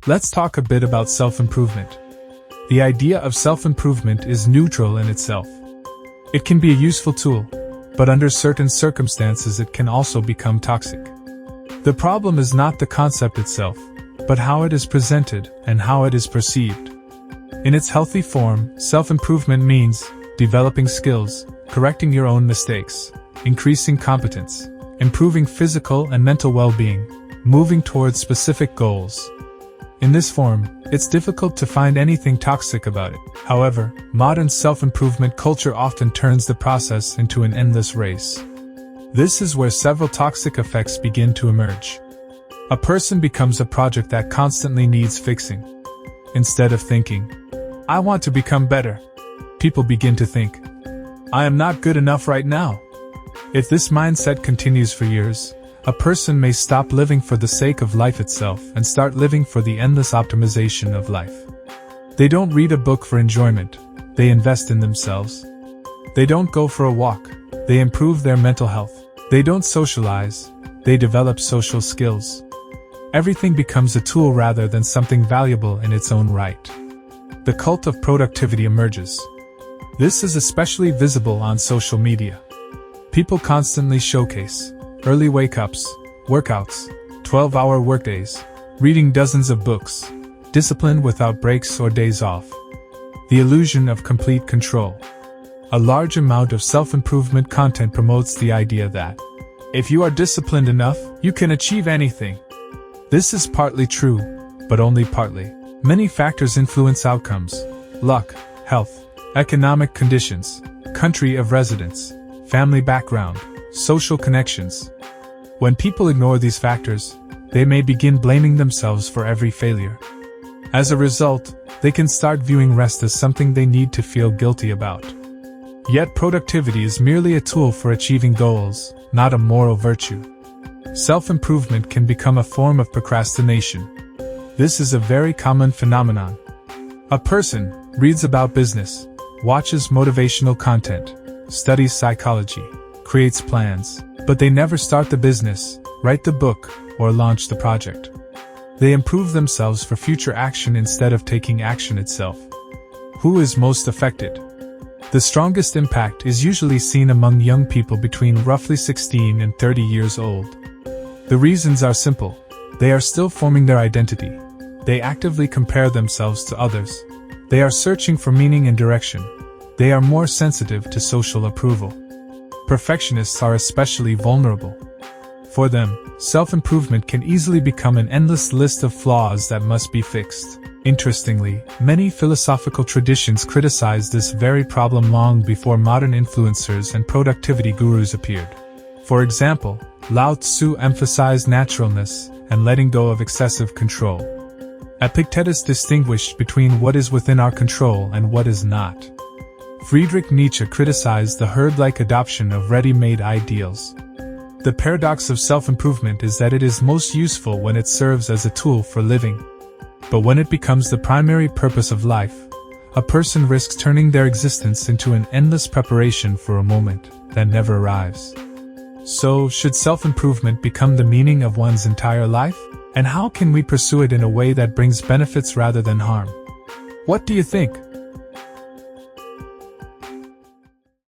Let's talk a bit about self-improvement. The idea of self-improvement is neutral in itself. It can be a useful tool, but under certain circumstances it can also become toxic. The problem is not the concept itself, but how it is presented and how it is perceived. In its healthy form, self-improvement means developing skills, correcting your own mistakes, increasing competence, improving physical and mental well-being, moving towards specific goals. In this form, it's difficult to find anything toxic about it. However, modern self-improvement culture often turns the process into an endless race. This is where several toxic effects begin to emerge. A person becomes a project that constantly needs fixing. Instead of thinking, I want to become better, people begin to think, I am not good enough right now. If this mindset continues for years, a person may stop living for the sake of life itself and start living for the endless optimization of life. They don't read a book for enjoyment, they invest in themselves. They don't go for a walk, they improve their mental health. They don't socialize, they develop social skills. Everything becomes a tool rather than something valuable in its own right. The cult of productivity emerges. This is especially visible on social media. People constantly showcase early wake-ups, workouts, 12-hour workdays, reading dozens of books, discipline without breaks or days off. The illusion of complete control. A large amount of self-improvement content promotes the idea that, if you are disciplined enough, you can achieve anything. This is partly true, but only partly. Many factors influence outcomes: luck, health, economic conditions, country of residence, family background, social connections. When people ignore these factors, they may begin blaming themselves for every failure. As a result, they can start viewing rest as something they need to feel guilty about. Yet productivity is merely a tool for achieving goals, not a moral virtue. Self-improvement can become a form of procrastination. This is a very common phenomenon. A person reads about business, watches motivational content, studies psychology, creates plans, but they never start the business, write the book, or launch the project. They improve themselves for future action instead of taking action itself. Who is most affected? The strongest impact is usually seen among young people between roughly 16 and 30 years old. The reasons are simple. They are still forming their identity. They actively compare themselves to others. They are searching for meaning and direction. They are more sensitive to social approval. Perfectionists are especially vulnerable. For them, self-improvement can easily become an endless list of flaws that must be fixed. Interestingly, many philosophical traditions criticized this very problem long before modern influencers and productivity gurus appeared. For example, Lao Tzu emphasized naturalness and letting go of excessive control. Epictetus distinguished between what is within our control and what is not. Friedrich Nietzsche criticized the herd-like adoption of ready-made ideals. The paradox of self-improvement is that it is most useful when it serves as a tool for living. But when it becomes the primary purpose of life, a person risks turning their existence into an endless preparation for a moment that never arrives. So, should self-improvement become the meaning of one's entire life? And how can we pursue it in a way that brings benefits rather than harm? What do you think?